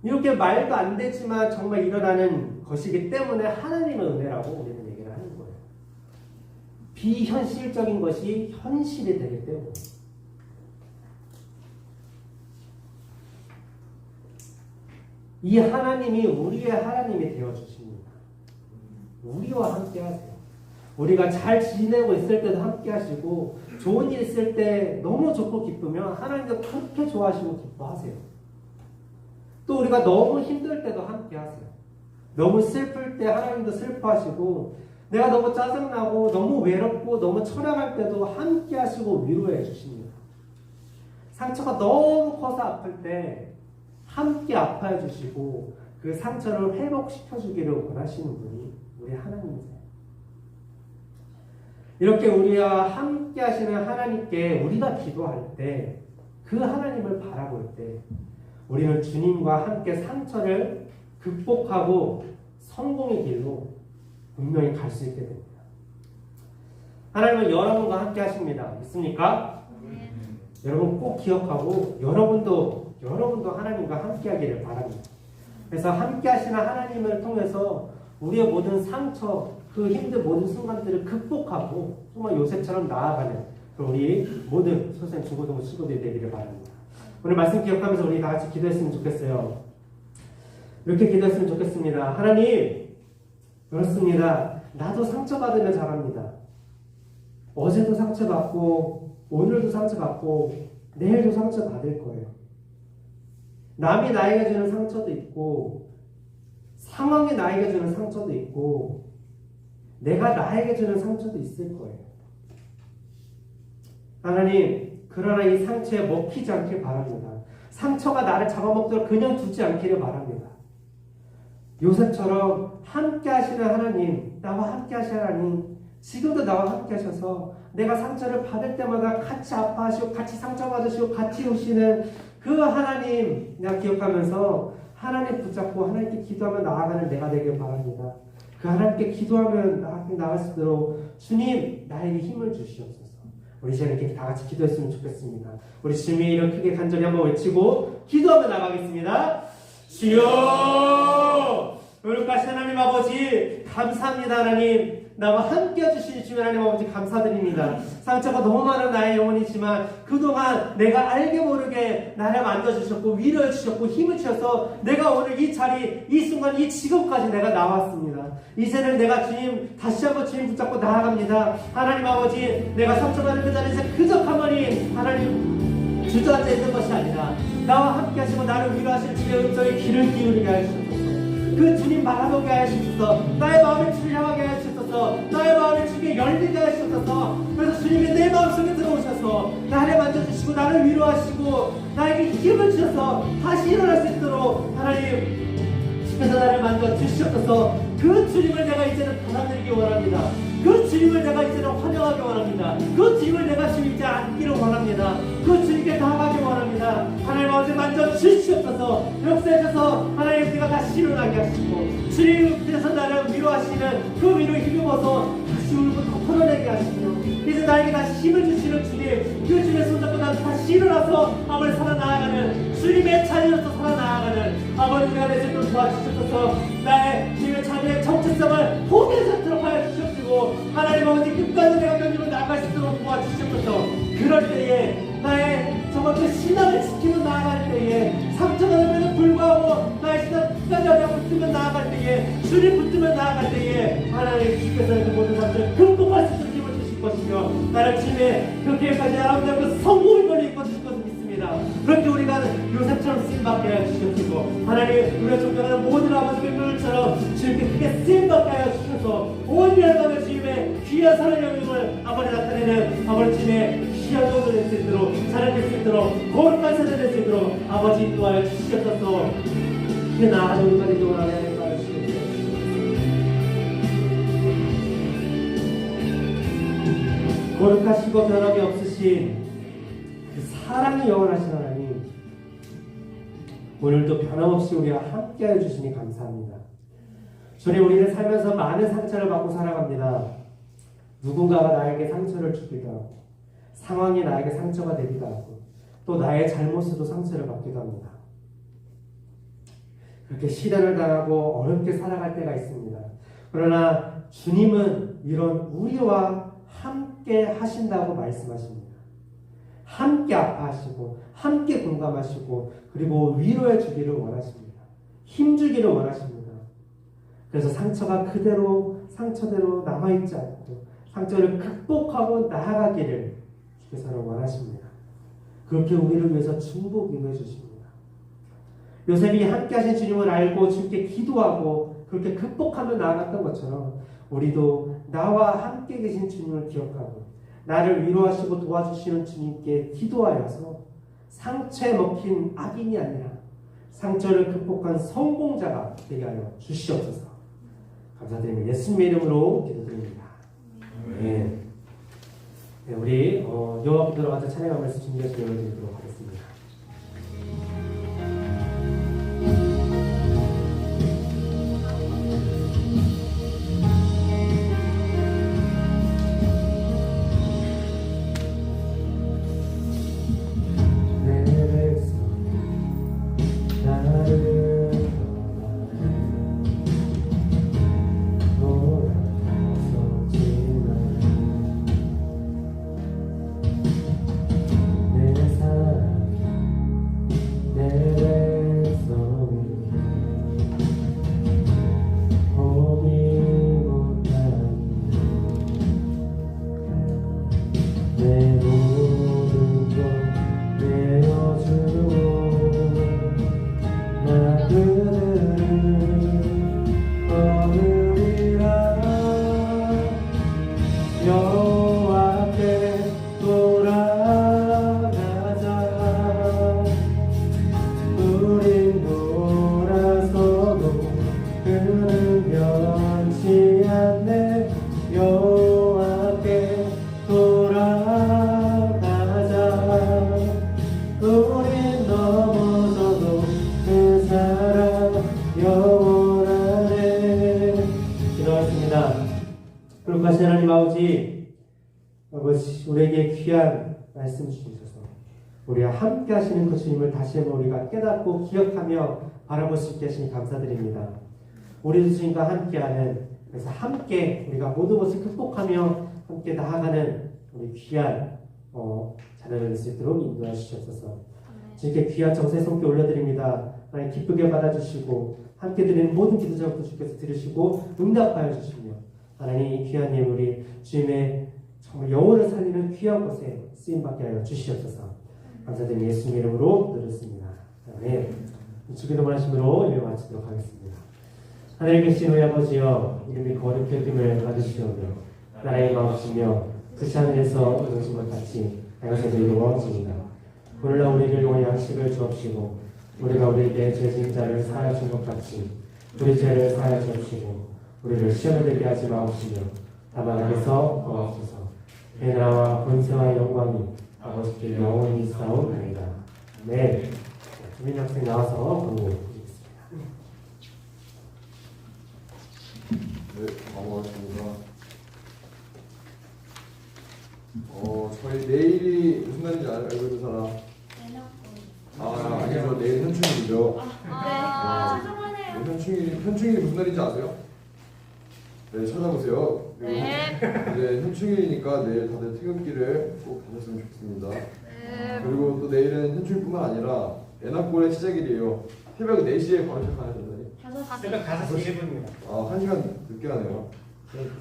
이렇게 말도 안 되지만 정말 일어나는 것이기 때문에 하나님의 은혜라고 우리는 얘기를 하는 거예요. 비현실적인 것이 현실이 되기 때문에. 이 하나님이 우리의 하나님이 되어주십니다. 우리와 함께 하세요. 우리가 잘 지내고 있을 때도 함께 하시고 좋은 일 있을 때 너무 좋고 기쁘면 하나님도 그렇게 좋아하시고 기뻐하세요. 또 우리가 너무 힘들 때도 함께 하세요. 너무 슬플 때 하나님도 슬퍼하시고 내가 너무 짜증나고 너무 외롭고 너무 처량할 때도 함께 하시고 위로해 주십니다. 상처가 너무 커서 아플 때 함께 아파해 주시고 그 상처를 회복시켜 주기를 원하시는 분이 우리 하나님이세요. 이렇게 우리와 함께 하시는 하나님께 우리가 기도할 때 그 하나님을 바라볼 때 우리는 주님과 함께 상처를 극복하고 성공의 길로 분명히 갈 수 있게 됩니다. 하나님은 여러분과 함께 하십니다. 믿습니까? 여러분 꼭 기억하고 여러분도 하나님과 함께 하기를 바랍니다. 그래서 함께 하시는 하나님을 통해서 우리의 모든 상처, 그 힘든 모든 순간들을 극복하고 정말 요셉처럼 나아가는 우리 모든 선생님, 중고등부 친구들이 되기를 바랍니다. 오늘 말씀 기억하면서 우리 다 같이 기도했으면 좋겠어요. 이렇게 기도했으면 좋겠습니다. 하나님, 그렇습니다. 나도 상처받으면 잘합니다. 어제도 상처받고 오늘도 상처받고 내일도 상처받을 거예요. 남이 나에게 주는 상처도 있고 상황이 나에게 주는 상처도 있고 내가 나에게 주는 상처도 있을 거예요. 하나님, 그러나 이 상처에 먹히지 않길 바랍니다. 상처가 나를 잡아먹도록 그냥 두지 않기를 바랍니다. 요셉처럼 함께 하시는 하나님, 나와 함께 하시는 하나님, 지금도 나와 함께 하셔서 내가 상처를 받을 때마다 같이 아파하시고 같이 상처받으시고 같이 오시는 그 하나님 내가 기억하면서 하나님 붙잡고 하나님께 기도하며 나아가는 내가 되길 바랍니다. 그 하나님께 기도하면 나아갈 수 있도록 주님 나에게 힘을 주시옵소서. 우리 시간 이렇게 다 같이 기도했으면 좋겠습니다. 우리 주님의 이름 크게 간절히 한번 외치고 기도하며 나가겠습니다. 주여! 거룩하신 하나님 아버지 감사합니다. 하나님 나와 함께 해주신 주님 하나님 아버지 감사드립니다. 상처가 너무 많은 나의 영혼이지만 그동안 내가 알게 모르게 나를 만져주셨고 위로해 주셨고 힘을 주셔서 내가 오늘 이 자리 이 순간 이 지금까지 내가 나왔습니다. 이제는 내가 주님 다시 한번 주님 붙잡고 나아갑니다. 하나님 아버지 내가 상처받은 그 자리에서 그저 가만히 하나님 주저앉아 있는 것이 아니라 나와 함께 하시고 나를 위로하실 주의 음성에 귀를 기울이게 하시옵소서. 그 주님 바라보게 하시옵소서. 나의 마음을 주를 향하게 하시옵소서. 나의 마음을 주께 열리게 하시옵소서. 그래서 주님이 내 마음속에 들어오셔서 나를 만져주시고 나를 위로하시고 나에게 힘을 주셔서 다시 일어날 수 있도록 하나님 주께서 나를 만져주시옵소서. 그 주님을 내가 이제는 받아들이기 원합니다. 그 주님을 내가 이제는 환영하기 원합니다. 그 주님을 내가 지금 이제 안기를 원합니다. 그 주님께 나아가기 원합니다. 하나님 아버지 만져주시옵소서. 역사에서 하나님 우리가 다시 일어나게 하시고 주님께서 나를 위로하시는 그 위로 힘입어서 다시 울고 더 털어내게 하시며 이제 나에게 다시 힘을 주시는 주님, 그 주님의 손잡고 나를 다시 일어나서 아버지 살아나가는 주님의 자녀로서 살아나가는 아버지가 되시도록 도와주시옵소서. 나의 주님의 자녀의 정체성을 포기하지 않도록 하여 주시옵시고 하나님 아버지 끝까지 내가 견디고 나아갈 수 있도록 도와주시옵소서. 그럴 때에 나의 정말 그 신앙을 지키며 나아갈 때에 상처가 되면 불구하고 나의 신앙 끝까지 하려고 붙으면 나아갈 때에 주님 붙으면 나아갈 때에 하나님 주께서 그 모든 상처를 극복할 수 있도록 힘을 주실 것이며 나를 주님의 그 계획까지 아름다운 그 성공을 걸려 이끌어 주실 것을 믿습니다. 그렇게 우리가 요셉처럼 쓰임받게 하여 주시옵시고 하나님 우리가 존경하는 모든 아버지 백성들처럼 주님께 크게 쓰임받게 하여 주셔서 온 열방의 주님의 귀한 사랑의 영광을 아버지 나타내는 아버지 주님의 귀한 영광을 낼 수 있도록 자랑될 수 있도록 거룩한 세대 될 수 있도록 아버지 인도하여 주시옵소서. 그 나아가는 우리까지 기원하게 하여 주시옵소서. 거룩하시고 변함이 없으신 그 사랑이 영원하신 하나님 오늘도 변함없이 우리와 함께하여 주시니 감사합니다. 주님 우리는 살면서 많은 상처를 받고 살아갑니다. 누군가가 나에게 상처를 주기도 하고 상황이 나에게 상처가 되기도 하고 또 나의 잘못으로 상처를 받기도 합니다. 그렇게 시련을 당하고 어렵게 살아갈 때가 있습니다. 그러나 주님은 이런 우리와 함께 하신다고 말씀하십니다. 함께 아파하시고 함께 공감하시고 그리고 위로해 주기를 원하십니다. 힘주기를 원하십니다. 그래서 상처가 그대로 상처대로 남아있지 않고 상처를 극복하고 나아가기를 주께서는 원하십니다. 그렇게 우리를 위해서 중복 임해 주십니다. 요셉이 함께 하신 주님을 알고 주님께 기도하고 그렇게 극복하며 나아갔던 것처럼 우리도 나와 함께 계신 주님을 기억하고 나를 위로하시고 도와주시는 주님께 기도하여서 상처에 먹힌 악인이 아니라 상처를 극복한 성공자가 되게 하여 주시옵소서. 감사드립니다. 예수님의 이름으로 기도드립니다. 네. 네, 우리 여호와 기도로 가서 찬양하면서 준비해서 열어드리도록 하겠습니다. 거룩하신 하나님 아버지, 우리에게 귀한 말씀 주셔서 우리와 함께 하시는 그 주님을 다시 한번 우리가 깨닫고 기억하며 바라볼 수 있게 하시니 감사드립니다. 우리 주님과 함께하는, 그래서 함께 우리가 모든 것을 극복하며 함께 나아가는 우리 귀한 자녀를 될 수 있도록 인도해 주시옵소서. 주님께 귀한 정성의 손길 올려드립니다. 하나님 기쁘게 받아주시고 함께 드리는 모든 기도 제목도 주께서 들으시고 응답하여 주시며 하나님 이 귀한 예물 우리 주님의 정말 영혼을 살리는 귀한 곳에 쓰임받게 하여 주시옵소서. 감사드리는 예수님 이름으로 드렸습니다. 아멘. 주기도만 하심으로 예배 마치도록 하겠습니다. 하늘에 계신 우리 아버지여, 이름이 거룩히 여김을 받으시오며 나라의 마옵시며 그 하늘에서 이루어진 것 같이 하여서도 이루어집니다. 오늘날 우리를 용한 양식을 주옵시고 우리가 우리에게 죄진 자를 사하여 준 것 같이 우리 죄를 사하여 주옵시고 우리를 시험에 들게 하지 마옵시며 다만 악에서 구하옵소서. 내 나라와 권세와 영광이 아버지께 영원히 있사옵나이다. 네, 주민 학생 나와서 공부해주겠습니다. 네, 반갑습니다. 저희 내일이 무슨 날인지 알고 있는 사람? 아니죠. 내일 현충일이죠. 죄송하네요. 현충일이 무슨 날인지 아세요? 네, 찾아보세요. 그리고 이제 현충일이니까 내일 다들 퇴근길을 꼭 가셨으면 좋겠습니다. 그리고 또 내일은 현충일뿐만 아니라 애납골의 시작일이에요. 새벽 4시에 바로 시작하는 거잖아요. 새벽 5시 1분입니다. 1시간 늦게 하네요.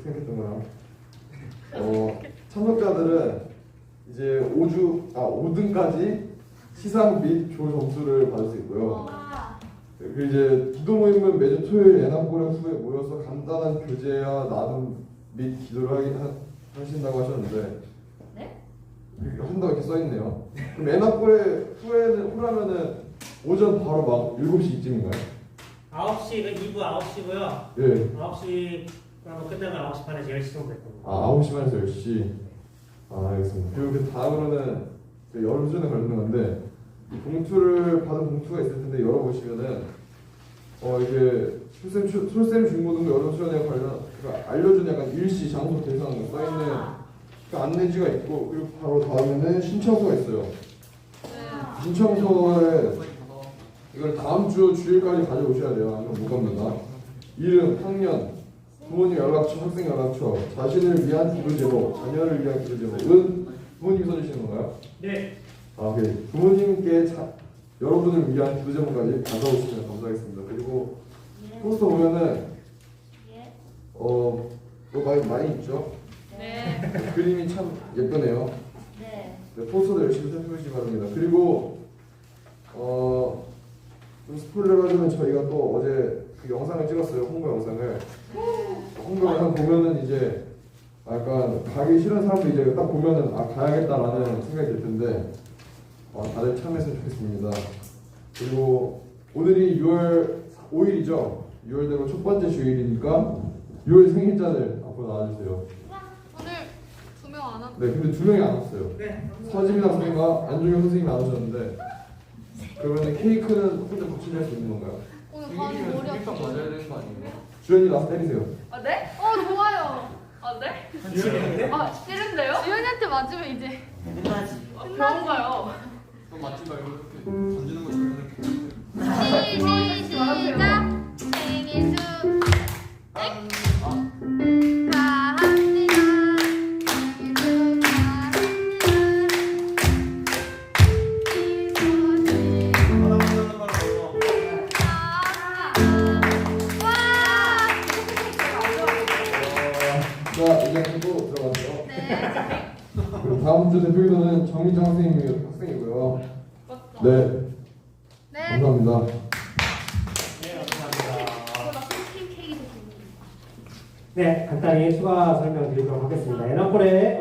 생각했던 거랑. 참석자들은 이제 5등까지 시상 및 조 점수를 받을 수 있고요. 그리고 이제 기도 모임은 매주 토요일 애납고령 후에 모여서 간단한 교제와 나눔 및 기도를 하신다고 하셨는데, 네? 한다고 이렇게 써있네요. 그럼 애납고령 후라면은 오전 바로 막 7시쯤인가요? 9시, 2부 9시고요. 예. 9시 끝나면 9시 반에서 10시 정도 될 겁니다. 9시 반에서 10시. 알겠습니다. 그리고 그 다음으로는 여름 수련회 관련된 건데, 봉투를 받은 봉투가 있을 텐데 열어보시면은 이게 솔쌤 중고등부 여름 수련회 관련 알려준 약간 일시 장소 대상 써있는 그 안내지가 있고, 그리고 바로 다음에는 신청서가 있어요. 신청서에 이걸 다음 주 주일까지 가져오셔야 돼요. 아니면 못 갑니다. 이름, 학년, 부모님 연락처, 학생 연락처, 자신을 위한 기도 제목, 자녀를 위한 기도 제목은 부모님이 써주시는 건가요? 네. 오케이. 부모님께 여러분을 위한 기도 제목까지 가져오시면 감사하겠습니다. 그리고 포스터 보면은 뭐 많이 있죠? 네. 그림이 참 예쁘네요. 네, 포스터도 열심히 살펴보시기 바랍니다. 그리고 좀 스포일러를 하자면 저희가 또 어제 그 영상을 찍었어요. 홍보 영상을. 홍보 영상 보면은 이제 약간 가기 싫은 사람도 이제 딱 보면은 아 가야겠다라는 생각이 들 텐데 다들 참여했으면 좋겠습니다. 그리고 오늘이 6월 5일이죠. 6월 되고 첫 번째 주일이니까 6월 생일자들 앞으로 나와주세요. 오늘 2명 안 왔. 네, 근데 2명이 안 왔어요. 서지민 학생과 안종현 선생님이 안 오셨는데 그러면 케이크는 혼자 독침할 수 있는 건가요? 오늘 반이 생일이면 머리 생일빵 아프고. 맞아야 되는 거 아니에요? 주연이 나서 때리세요. 아 네? 좋아요. 아 네? 지금 아 싫은데요? 주연이한테 맞으면 이제 끝나지. 병원 가요. 그럼 맞지 말고 이렇게 던지는 것처럼 이렇게 시작. 생일 축하합니다. 자, 이제 공부 들어가죠. 네. 그리고 다음 주 대표이사는 정민정 학생이고요. 네, 네. 감사합니다. 네, 감사합니다. 치킨 케이크 드립니다. 네, 간단히 추가 설명드리도록 하겠습니다. 에너콜에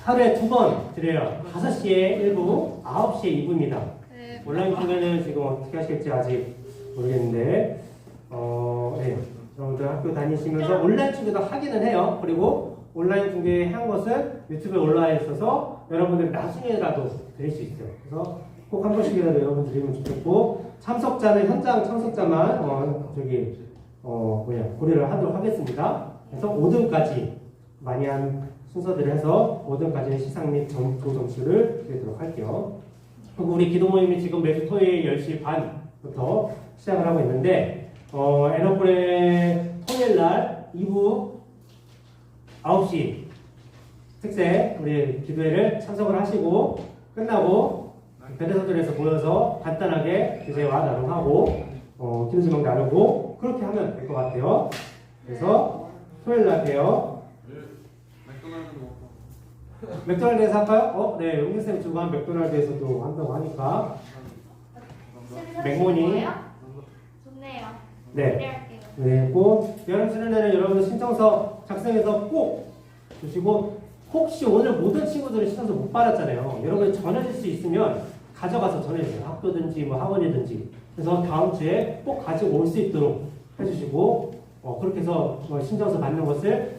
하루에 2번 드려요. 5시에 1부, 9시에 2부입니다. 네. 온라인 공연은 지금 어떻게 하실지 아직 모르겠는데, 네. 여러분들 학교 다니시면서 온라인 중계도 하기는 해요. 그리고 온라인 중계한 것은 유튜브에 올라와 있어서 여러분들 나중에라도 드릴 수 있어요. 그래서 꼭 한 번씩이라도 여러분 드리면 좋겠고, 참석자는 현장 참석자만 고려를 하도록 하겠습니다. 그래서 5등까지 많이 한 순서대로 해서 5등까지는 시상 및 조 점수를 드리도록 할게요. 그리고 우리 기도 모임이 지금 매주 토요일 10시 반부터 시작을 하고 있는데, 에너콜의 토요일 날 2부 9시 특세 우리 기도회를 참석을 하시고 끝나고 베레서들에서 모여서 간단하게 주제와 나눔하고 기도 제목 나누고 그렇게 하면 될 것 같아요. 그래서 토요일 날 봬요. 맥도날드 먹고 맥도날드에서 할까요? 네, 용기쌤 주간 맥도날드에서도 한다고 하니까. 맥모니. 좋네요. 네. 기대할게요. 네, 꼭 여름 쉬는 날에 여러분 신청서 작성해서 꼭 주시고, 혹시 오늘 모든 친구들은 신청서 못 받았잖아요. 여러분이 전해줄 수 있으면 가져가서 전해주세요. 학교든지 뭐 학원이든지. 그래서 다음 주에 꼭 가지고 올 수 있도록 해주시고, 그렇게 해서 신청서 받는 것을